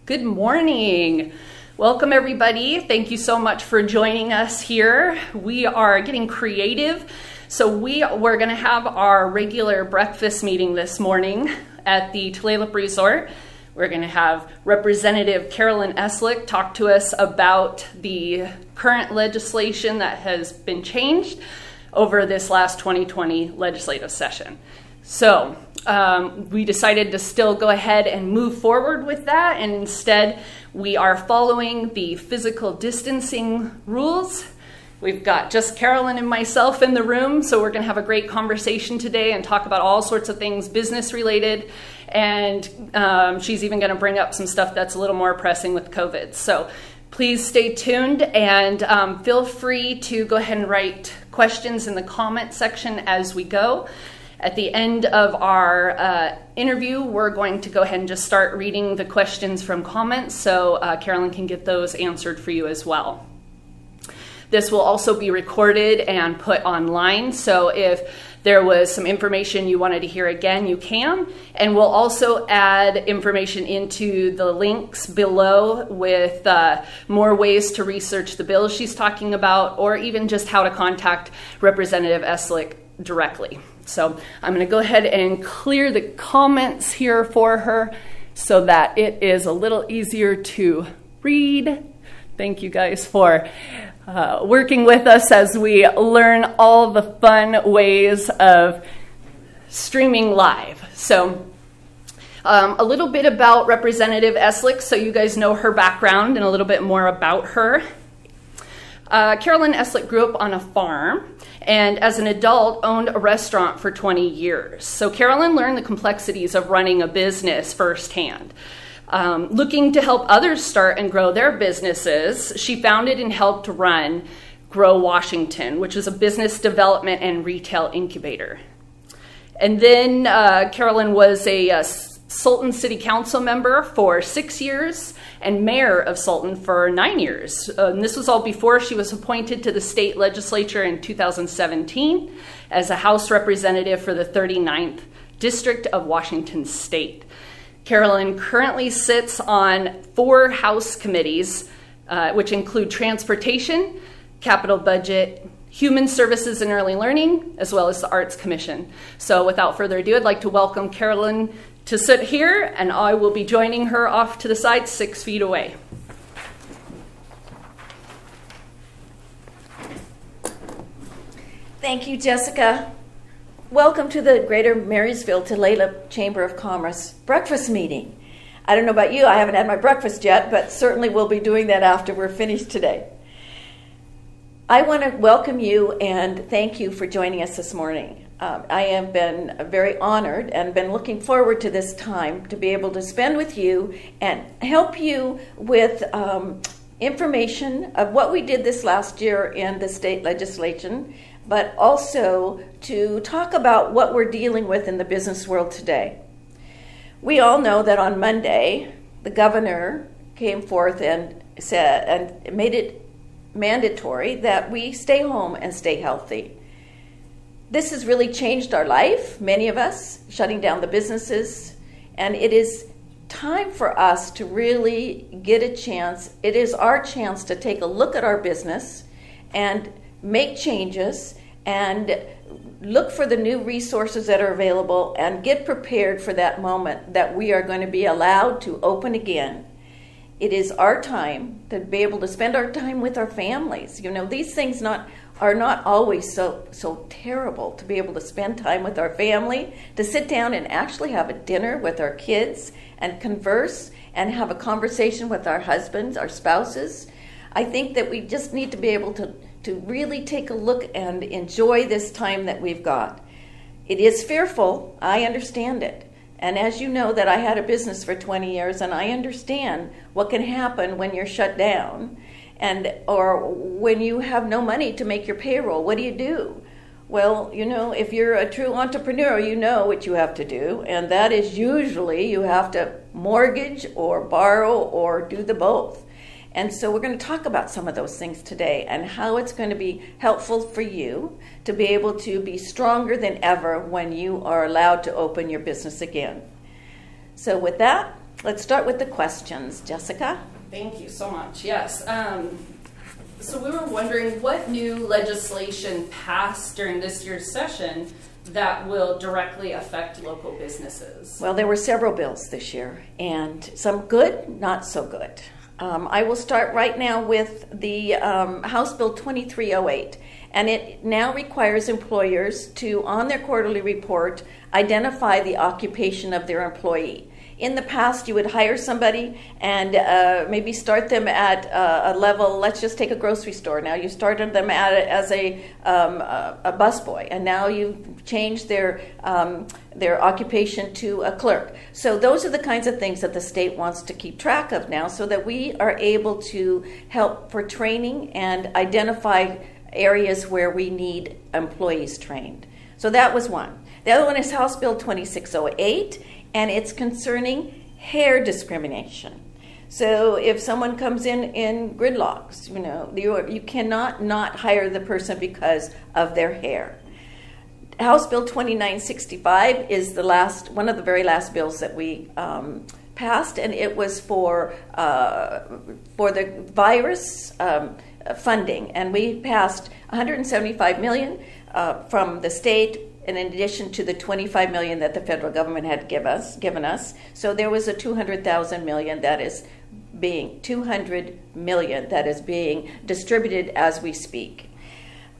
Good morning. Welcome everybody. Thank you so much for joining us here. We are getting creative. So we're going to have our regular breakfast meeting this morning at the Tulalip Resort. We're going to have Representative Carolyn Eslick talk to us about the current legislation that has been changed over this last 2020 legislative session. So we decided to still go ahead and move forward with that, and instead we are following the physical distancing rules. We've got just Carolyn and myself in the room, so we're going to have a great conversation today and talk about all sorts of things business related, and she's even going to bring up some stuff that's a little more pressing with COVID. So please stay tuned and feel free to go ahead and write questions in the comment section as we go. At the end of our interview, we're going to go ahead and just start reading the questions from comments so Carolyn can get those answered for you as well. This will also be recorded and put online, so if there was some information you wanted to hear again, you can. And we'll also add information into the links below with more ways to research the bills she's talking about, or even just how to contact Representative Eslick directly. So I'm going to go ahead and clear the comments here for her so that it is a little easier to read. Thank you guys for working with us as we learn all the fun ways of streaming live. So a little bit about Representative Eslick so you guys know her background and a little bit more about her. Carolyn Eslick grew up on a farm and as an adult owned a restaurant for 20 years. So Carolyn learned the complexities of running a business firsthand. Looking to help others start and grow their businesses, she founded and helped run Grow Washington, which is a business development and retail incubator. And then Carolyn was a Sultan City Council member for 6 years and mayor of Sultan for 9 years. And this was all before she was appointed to the state legislature in 2017 as a House representative for the 39th District of Washington State. Carolyn currently sits on 4 House committees, which include Transportation, Capital Budget, Human Services and Early Learning, as well as the Arts Commission. So without further ado, I'd like to welcome Carolyn to sit here, and I will be joining her off to the side 6 feet away. Thank you, Jessica. Welcome to the Greater Marysville Tulalip Chamber of Commerce breakfast meeting. I don't know about you, I haven't had my breakfast yet, but certainly we'll be doing that after we're finished today. I want to welcome you and thank you for joining us this morning. I have been very honored and been looking forward to this time to be able to spend with you and help you with information of what we did this last year in the state legislation, but also to talk about what we're dealing with in the business world today. We all know that on Monday, the governor came forth and said and made it mandatory that we stay home and stay healthy. This has really changed our life, many of us, shutting down the businesses, and it is time for us to really get a chance. It is our chance to take a look at our business and make changes and look for the new resources that are available and get prepared for that moment that we are going to be allowed to open again. It is our time to be able to spend our time with our families. You know, these things are not always so terrible, to be able to spend time with our family, to sit down and actually have a dinner with our kids and converse and have a conversation with our husbands, our spouses. I think that we just need to be able to really take a look and enjoy this time that we've got. It is fearful, I understand it. And as you know that I had a business for 20 years and I understand what can happen when you're shut down or when you have no money to make your payroll. What do you do? Well, you know, if you're a true entrepreneur, you know what you have to do, and that is usually you have to mortgage or borrow or do the both. And so we're going to talk about some of those things today and how it's going to be helpful for you to be able to be stronger than ever when you are allowed to open your business again. So with that, let's start with the questions. Jessica? Thank you so much. Yes. So we were wondering what new legislation passed during this year's session that will directly affect local businesses. Well, there were several bills this year, and some good, not so good. I will start right now with the House Bill 2308, and it now requires employers to, on their quarterly report, identify the occupation of their employee. In the past, you would hire somebody and maybe start them at a level, let's just take a grocery store. Now you started them at as a busboy, and now you've changed their occupation to a clerk. So those are the kinds of things that the state wants to keep track of now, so that we are able to help for training and identify areas where we need employees trained. So that was one. The other one is House Bill 2608. And it's concerning hair discrimination. So if someone comes in gridlocks, you cannot not hire the person because of their hair. House Bill 2965 is one of the very last bills that we passed, and it was for the virus funding, and we passed $175 million from the state, and in addition to the $25 million that the federal government had given us. So there was a $200 million that is being distributed as we speak.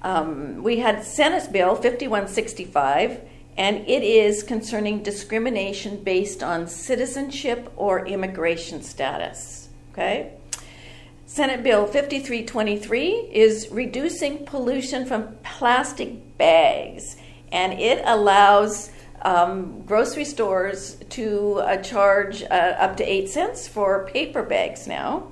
We had Senate Bill 5165, and it is concerning discrimination based on citizenship or immigration status. Okay? Senate Bill 5323 is reducing pollution from plastic bags. And it allows grocery stores to charge up to 8 cents for paper bags now.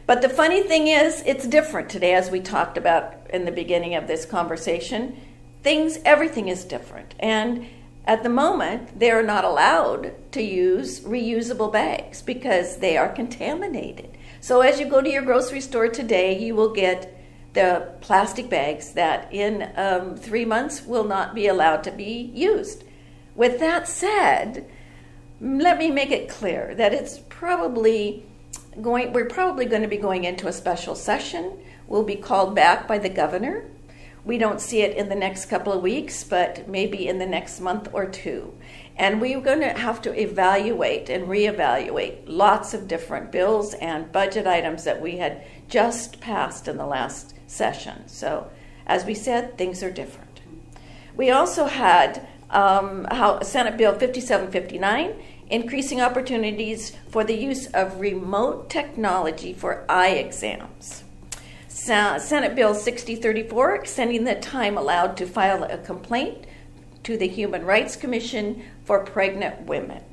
But the funny thing is, it's different today, as we talked about in the beginning of this conversation. Everything is different. And at the moment, they're not allowed to use reusable bags because they are contaminated. So as you go to your grocery store today, you will get the plastic bags that in 3 months will not be allowed to be used. With that said, let me make it clear that we're probably going to be going into a special session. We'll be called back by the governor. We don't see it in the next couple of weeks, but maybe in the next month or two. And we're going to have to evaluate and reevaluate lots of different bills and budget items that we had just passed in the last session. So, as we said, things are different. We also had Senate Bill 5759, increasing opportunities for the use of remote technology for eye exams. Senate Bill 6034, extending the time allowed to file a complaint to the Human Rights Commission for pregnant women.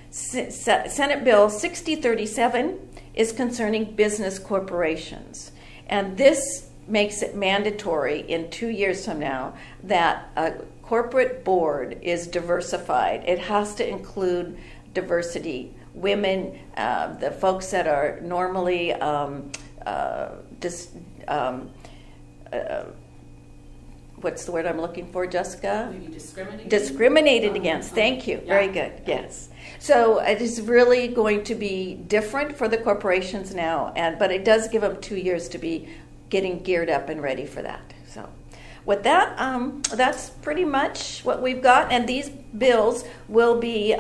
Senate Bill 6037 is concerning business corporations. And this makes it mandatory in 2 years from now that a corporate board is diversified. It has to include diversity, women, the folks that are normally what's the word I'm looking for, Jessica? Maybe discriminated? Discriminated against. Thank you. Yeah. Very good. Yes. So it is really going to be different for the corporations now, but it does give them 2 years to be getting geared up and ready for that. So with that, that's pretty much what we've got. And these bills will be,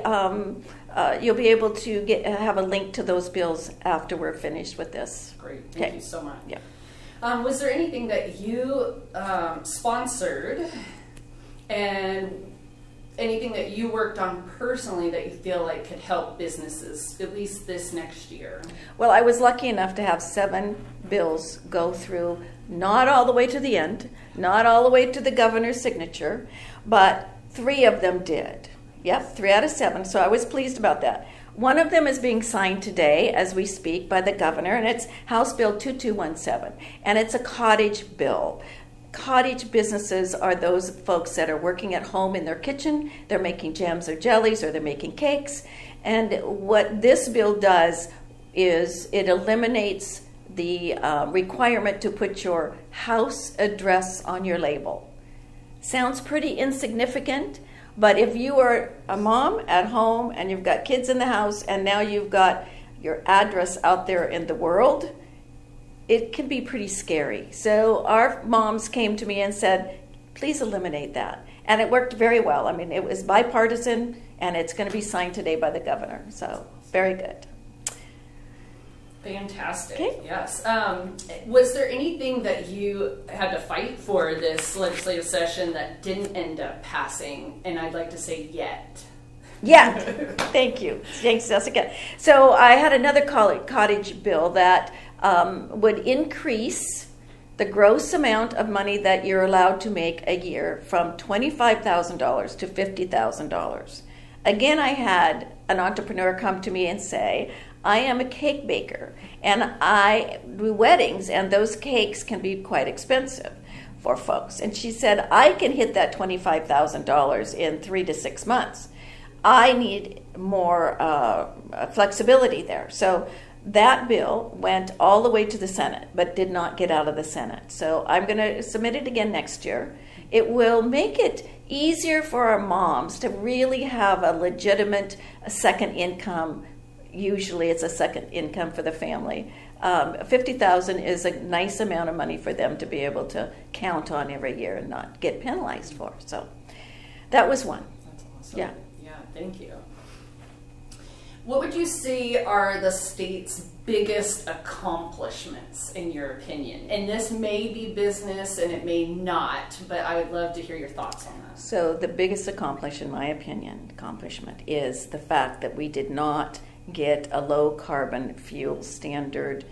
you'll be able to have a link to those bills after we're finished with this. Great. Thank you so much. Yeah. Was there anything that you sponsored and anything that you worked on personally that you feel like could help businesses, at least this next year? Well, I was lucky enough to have 7 bills go through, not all the way to the end, not all the way to the governor's signature, but 3 of them did. Yep, 3 out of 7, so I was pleased about that. One of them is being signed today as we speak by the governor, and it's House Bill 2217, and it's a cottage bill. Cottage businesses are those folks that are working at home in their kitchen. They're making jams or jellies, or they're making cakes. And what this bill does is it eliminates the requirement to put your house address on your label. Sounds pretty insignificant, But if you are a mom at home and you've got kids in the house and now you've got your address out there in the world, it can be pretty scary. So our moms came to me and said, please eliminate that. And it worked very well. I mean, it was bipartisan, and it's going to be signed today by the governor. So very good. Fantastic. Okay. Yes. Was there anything that you had to fight for this legislative session that didn't end up passing? And I'd like to say yet. Yeah, thank you. Thanks, Jessica. So I had another cottage bill that would increase the gross amount of money that you're allowed to make a year from $25,000 to $50,000. Again, I had an entrepreneur come to me and say, I am a cake baker and I do weddings, and those cakes can be quite expensive for folks. And she said, I can hit that $25,000 in 3 to 6 months. I need more flexibility there. So that bill went all the way to the Senate, but did not get out of the Senate. So I'm going to submit it again next year. It will make it easier for our moms to really have a legitimate second income. Usually it's a second income for the family. $50,000 is a nice amount of money for them to be able to count on every year and not get penalized for. So that was one. That's awesome. Yeah. Yeah, thank you. What would you say are the state's biggest accomplishments in your opinion? And this may be business and it may not, but I would love to hear your thoughts on that. So the biggest accomplishment is the fact that we did not get a low carbon fuel standard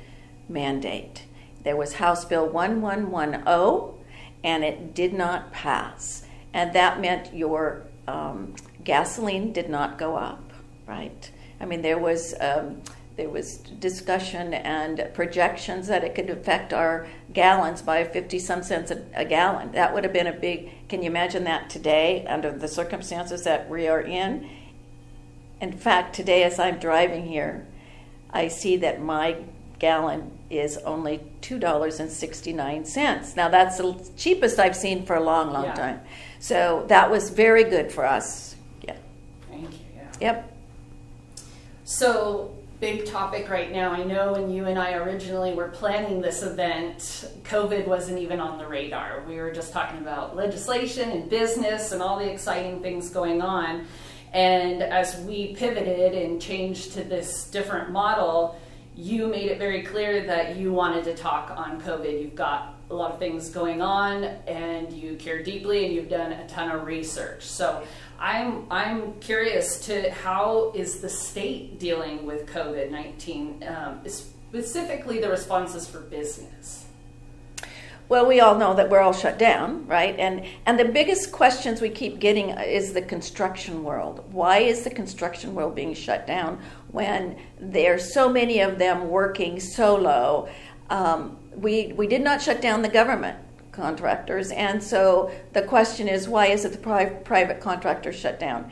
mandate. There was House Bill 1110 and it did not pass. And that meant your gasoline did not go up, right? I mean, there was discussion and projections that it could affect our gallons by 50-some cents a gallon. That would have been a big, can you imagine that today under the circumstances that we are in? In fact, today as I'm driving here, I see that my gallon is only $2.69. Now that's the cheapest I've seen for a long, long time. So that was very good for us. Yeah. Thank you. Yeah. Yep. So, big topic right now. I know when you and I originally were planning this event, COVID wasn't even on the radar. We were just talking about legislation and business and all the exciting things going on. And as we pivoted and changed to this different model, you made it very clear that you wanted to talk on COVID. You've got a lot of things going on and you care deeply and you've done a ton of research. So I'm curious to how is the state dealing with COVID-19, specifically the responses for business? Well, we all know that we're all shut down, right? And the biggest questions we keep getting is the construction world. Why is the construction world being shut down when there's so many of them working solo? We did not shut down the government contractors, and so the question is, why is it the private contractors shut down?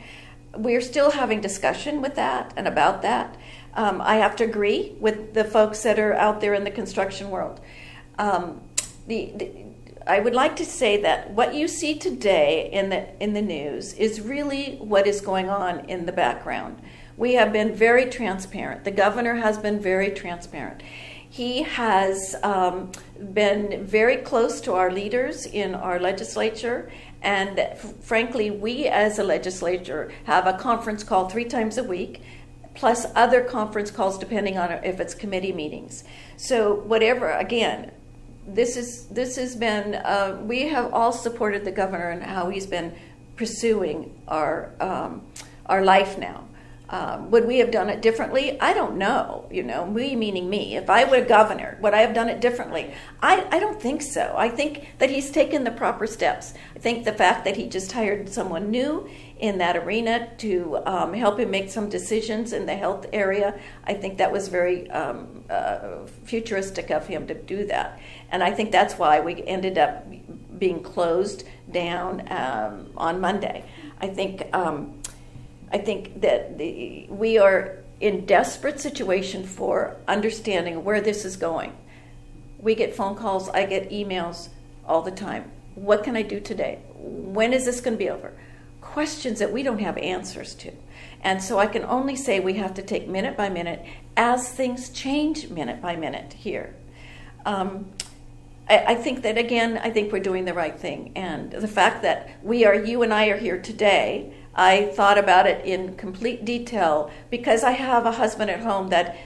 We're still having discussion with that and about that. I have to agree with the folks that are out there in the construction world. I would like to say that what you see today in the news is really what is going on in the background. We have been very transparent. The governor has been very transparent. He has been very close to our leaders in our legislature, and frankly, we as a legislature have a conference call 3 times a week, plus other conference calls depending on if it's committee meetings. So whatever, again, this has been, we have all supported the governor and how he's been pursuing our life now. Would we have done it differently? I don't know, we meaning me. If I were governor, would I have done it differently? I don't think so. I think that he's taken the proper steps. I think the fact that he just hired someone new in that arena to help him make some decisions in the health area, I think that was very futuristic of him to do that. And I think that's why we ended up being closed down on Monday. I think that we are in desperate situation for understanding where this is going. We get phone calls, I get emails all the time. What can I do today? When is this going to be over? Of questions that we don't have answers to. And so I can only say we have to take minute by minute as things change minute by minute here. I think that, again, I think we're doing the right thing. And the fact that you and I are here today, I thought about it in complete detail because I have a husband at home that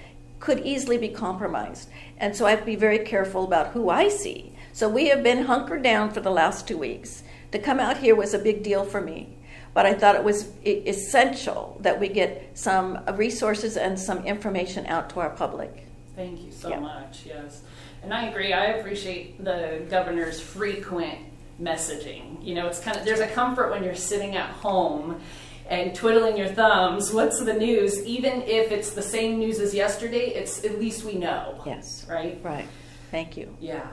could easily be compromised. And so I have to be very careful about who I see. So we have been hunkered down for the last 2 weeks. To come out here was a big deal for me. But I thought it was essential that we get some resources and some information out to our public. Thank you so much, yes. And I agree. I appreciate the governor's frequent messaging. You know, it's kind of, there's a comfort when you're sitting at home and twiddling your thumbs. What's the news? Even if it's the same news as yesterday, it's at least we know. Yes. Right? Right. Thank you. Yeah.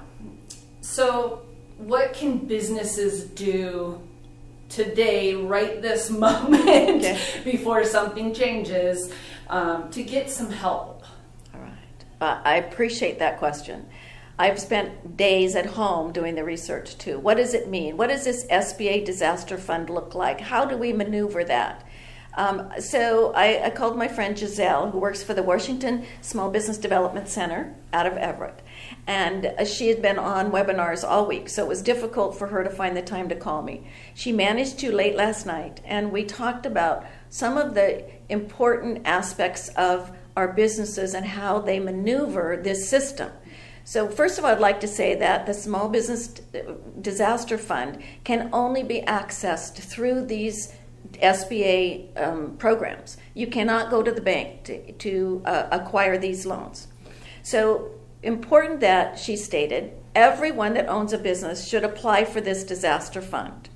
So what can businesses do today, right this moment, before something changes, to get some help? All right. I appreciate that question. I've spent days at home doing the research too. What does it mean? What does this SBA disaster fund look like? How do we maneuver that? So I called my friend Giselle, who works for the Washington Small Business Development Center out of Everett. And she had been on webinars all week, so it was difficult for her to find the time to call me. She managed to late last night, and we talked about some of the important aspects of our businesses and how they maneuver this system. So first of all, I'd like to say that the Small Business Disaster Fund can only be accessed through these SBA programs. You cannot go to the bank to acquire these loans. So important that, she stated, everyone that owns a business should apply for this disaster fund.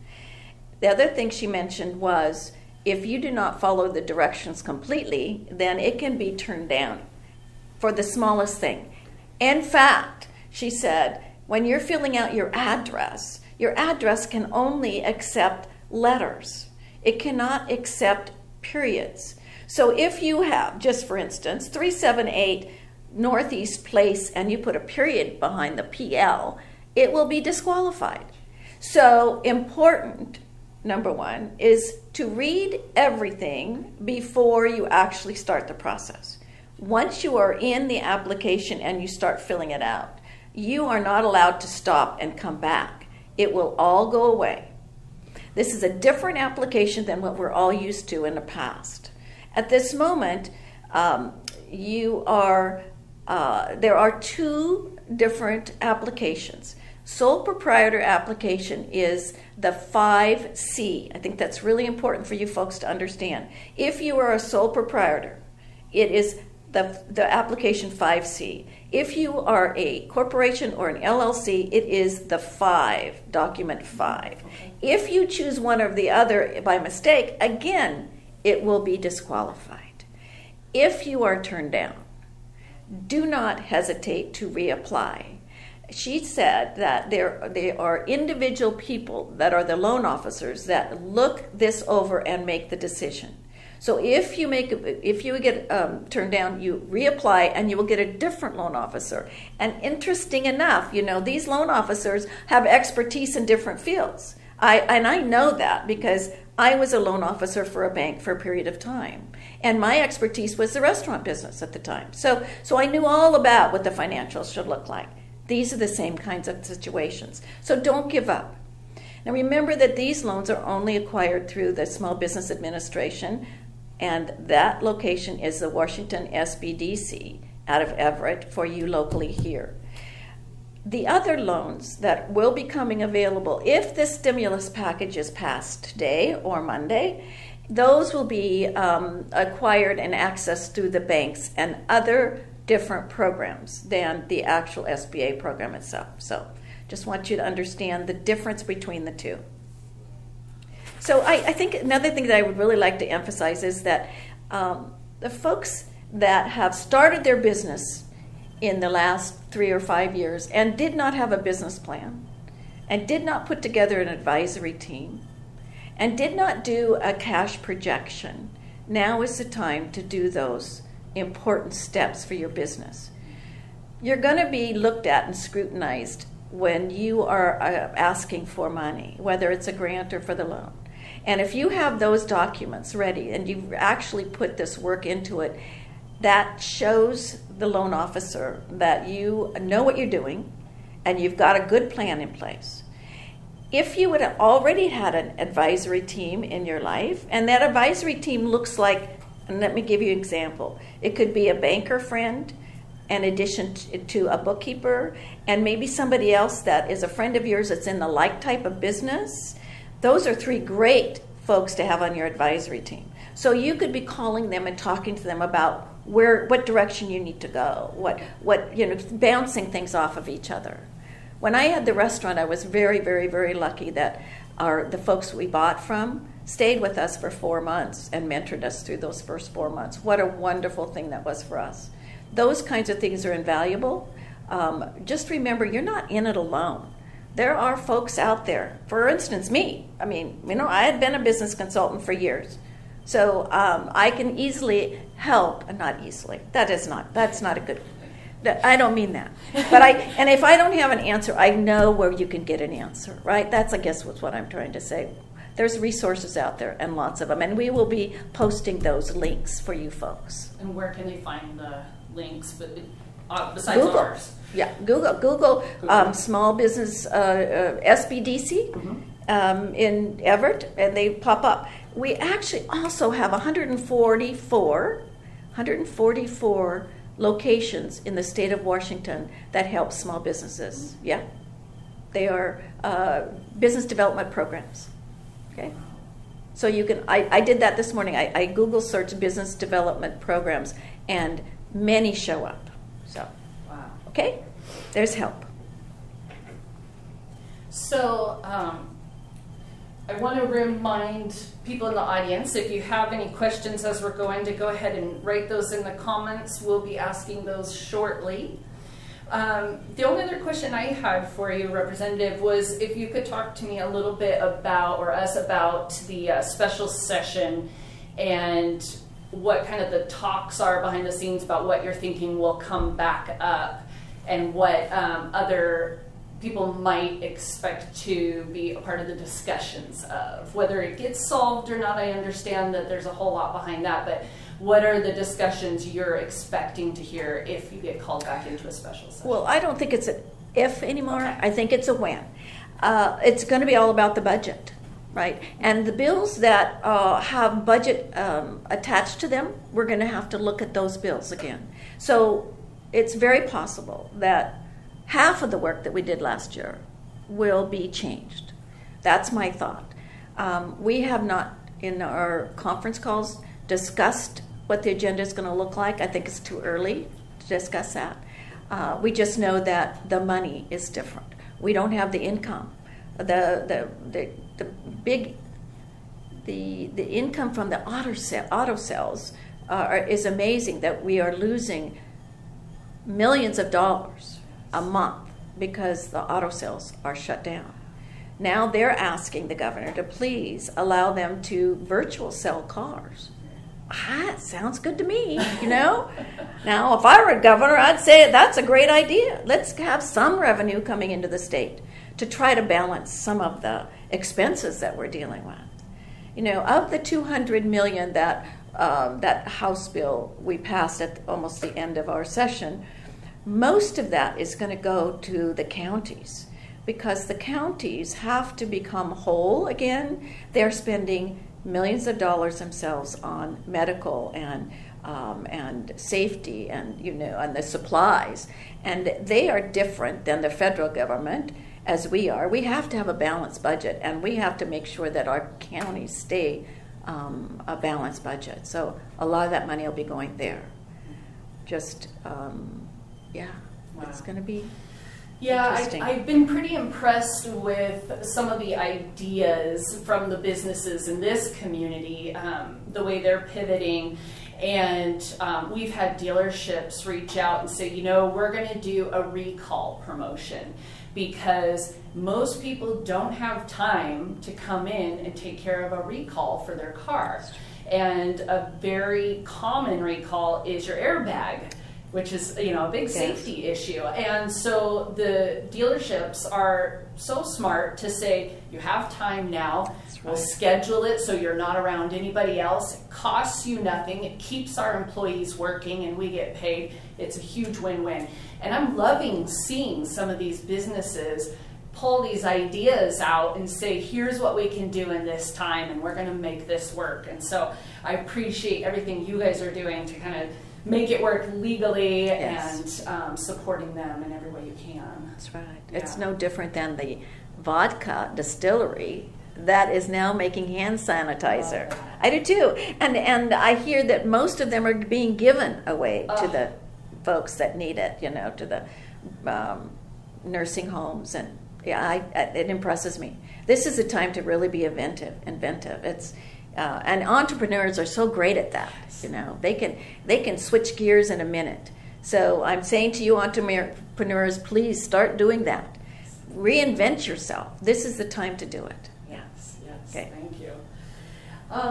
The other thing she mentioned was, if you do not follow the directions completely, then it can be turned down for the smallest thing. In fact, she said, when you're filling out your address can only accept letters. It cannot accept periods. So if you have, just for instance, 378 Northeast Place and you put a period behind the PL, it will be disqualified. So important, number one, is to read everything before you actually start the process. Once you are in the application and you start filling it out, you are not allowed to stop and come back. It will all go away. This is a different application than what we're all used to in the past. At this moment, there are two different applications. Sole proprietor application is the 5C. I think that's really important for you folks to understand. If you are a sole proprietor, it is the application 5C. If you are a corporation or an LLC, it is the 5, document 5. Okay. If you choose one or the other by mistake, again, it will be disqualified. If you are turned down, do not hesitate to reapply. She said that there are individual people that are the loan officers that look this over and make the decision. So if you get turned down, you reapply and you will get a different loan officer. And interesting enough, you know, these loan officers have expertise in different fields. I know that because I was a loan officer for a bank for a period of time. And my expertise was the restaurant business at the time. So I knew all about what the financials should look like. These are the same kinds of situations. So don't give up. Now remember that these loans are only acquired through the Small Business Administration, and that location is the Washington SBDC out of Everett for you locally here. The other loans that will be coming available, if this stimulus package is passed today or Monday, those will be acquired and accessed through the banks and other different programs than the actual SBA program itself. So just want you to understand the difference between the two. So I think another thing that I would really like to emphasize is that the folks that have started their business in the last 3 or 5 years and did not have a business plan and did not put together an advisory team and did not do a cash projection, now is the time to do those important steps for your business. You're going to be looked at and scrutinized when you are asking for money, whether it's a grant or for the loan. And if you have those documents ready and you've actually put this work into it, that shows the loan officer that you know what you're doing and you've got a good plan in place. If you would have already had an advisory team in your life, and that advisory team looks like, and let me give you an example. It could be a banker friend in addition to a bookkeeper, and maybe somebody else that is a friend of yours that's in the like type of business. Those are 3 great folks to have on your advisory team. So you could be calling them and talking to them about what direction you need to go, bouncing things off of each other. When I had the restaurant, I was very, very, very lucky that the folks we bought from stayed with us for 4 months and mentored us through those first 4 months. What a wonderful thing that was for us. Those kinds of things are invaluable. Just remember, you're not in it alone. There are folks out there. For instance, me. I mean, I had been a business consultant for years. So I can easily help, and not easily. That's not a good, I don't mean that. But and if I don't have an answer, I know where you can get an answer, right? That's, I guess, what I'm trying to say. There's resources out there, and lots of them. And we will be posting those links for you folks. And where can they find the links besides Google. ours? Yeah, Google. Small Business SBDC in Everett, and they pop up. We actually also have 144 locations in the state of Washington that help small businesses. Yeah, they are business development programs. Okay, so you can. I did that this morning. I Google searched business development programs, and many show up. So, wow. Okay, there's help. So, I want to remind people in the audience, if you have any questions as we're going, to go ahead and write those in the comments. We'll be asking those shortly. The only other question I had for you, Representative, was if you could talk to me a little bit about, or us about, the special session and what kind of the talks are behind the scenes about what you're thinking will come back up and what other people might expect to be a part of the discussions of. Whether it gets solved or not, I understand that there's a whole lot behind that, but what are the discussions you're expecting to hear if you get called back into a special session? Well, I don't think it's an if anymore. Okay. I think it's a when. It's going to be all about the budget, right? And the bills that have budget attached to them, we're going to have to look at those bills again. So it's very possible that half of the work that we did last year will be changed. That's my thought. We have not, in our conference calls, discussed what the agenda is going to look like. I think it's too early to discuss that. We just know that the money is different. We don't have the income. The income from the auto sales is amazing, that we are losing millions of dollars a month because the auto sales are shut down. Now they're asking the governor to please allow them to virtual sell cars. That sounds good to me, Now, if I were a governor, I'd say that's a great idea. Let's have some revenue coming into the state to try to balance some of the expenses that we're dealing with. Of the $200 million that House bill we passed at almost the end of our session, most of that is going to go to the counties, because the counties have to become whole again. They're spending millions of dollars themselves on medical and safety and and the supplies, and they are different than the federal government as we are. We have to have a balanced budget, and we have to make sure that our counties stay a balanced budget. So a lot of that money will be going there. Yeah, wow. It's going to be interesting. I've been pretty impressed with some of the ideas from the businesses in this community, the way they're pivoting. And we've had dealerships reach out and say, we're going to do a recall promotion, because most people don't have time to come in and take care of a recall for their car. And a very common recall is your airbag which is, you know, a big safety issue. And so the dealerships are so smart to say, you have time now, we'll schedule it so you're not around anybody else. It costs you nothing. It keeps our employees working and we get paid. It's a huge win-win. And I'm loving seeing some of these businesses pull these ideas out and say, here's what we can do in this time and we're going to make this work. And so I appreciate everything you guys are doing to kind of make it work legally and supporting them in every way you can. That's right. Yeah. It's no different than the vodka distillery that is now making hand sanitizer. I do too. And I hear that most of them are being given away to the folks that need it, you know, to the nursing homes. And it impresses me. This is a time to really be inventive. It's and entrepreneurs are so great at that. You know, they can switch gears in a minute. So I'm saying to you, entrepreneurs, please start doing that. Reinvent yourself. This is the time to do it. Yes. Okay. Thank you.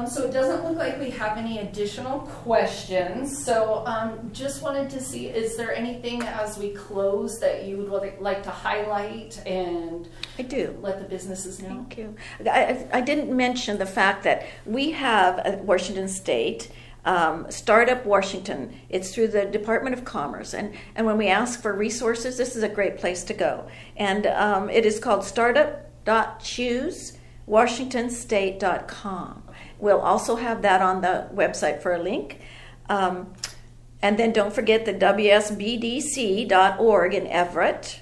So it doesn't look like we have any additional questions. So just wanted to see, is there anything as we close that you would like to highlight and I do. Let the businesses know? Thank you. I didn't mention the fact that we have at Washington State, Startup Washington. It's through the Department of Commerce. And when we ask for resources, this is a great place to go. And it is called startup.choosewashingtonstate.com. We'll also have that on the website for a link. And then don't forget the WSBDC.org in Everett.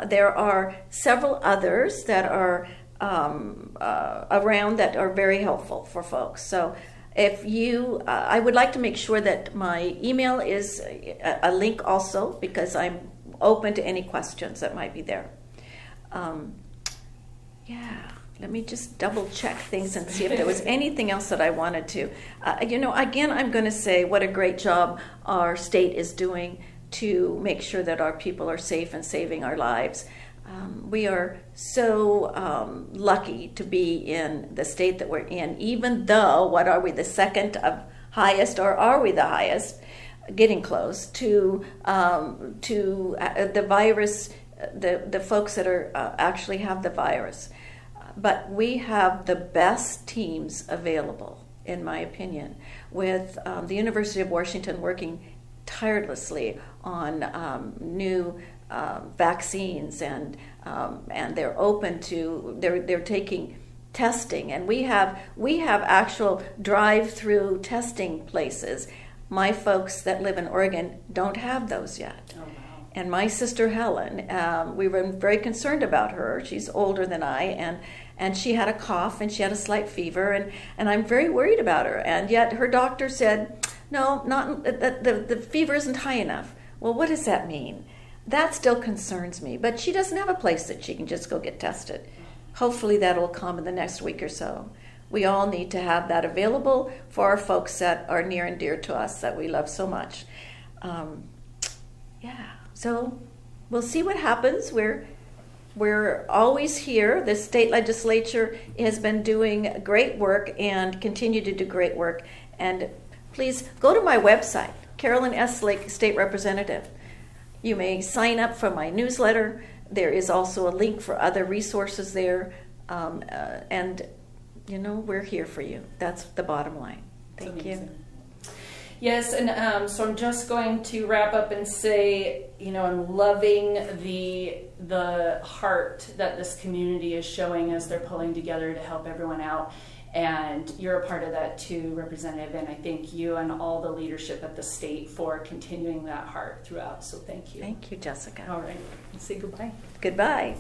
There are several others that are around that are very helpful for folks. So if you, I would like to make sure that my email is a link also, because I'm open to any questions that might be there. Let me just double check things and see if there was anything else that I wanted to. You know, again, I'm going to say what a great job our state is doing to make sure that our people are safe and saving our lives. We are so lucky to be in the state that we're in, even though, what are we, the second of highest, or are we the highest? Getting close to the virus, the folks that are actually have the virus. But we have the best teams available, in my opinion, with the University of Washington working tirelessly on new vaccines, and they're open to, they're taking testing, and we have actual drive-through testing places. My folks that live in Oregon don't have those yet. Oh, wow. And my sister Helen, we were very concerned about her. She's older than I, and she had a cough and she had a slight fever, and I'm very worried about her. And yet her doctor said, no, not the fever isn't high enough. Well, what does that mean? That still concerns me. But she doesn't have a place that she can just go get tested. Hopefully that will come in the next week or so. We all need to have that available for our folks that are near and dear to us, that we love so much. So we'll see what happens. We're always here. The state legislature has been doing great work and continue to do great work. And please go to my website, Carolyn Eslick, State Representative. You may sign up for my newsletter. There is also a link for other resources there. And, you know, we're here for you. That's the bottom line. Thank you. Yes, and so I'm just going to wrap up and say, you know, I'm loving the heart that this community is showing as they're pulling together to help everyone out. And you're a part of that too, Representative, and I thank you and all the leadership at the state for continuing that heart throughout. So thank you. Thank you, Jessica. All right. Say goodbye. Goodbye.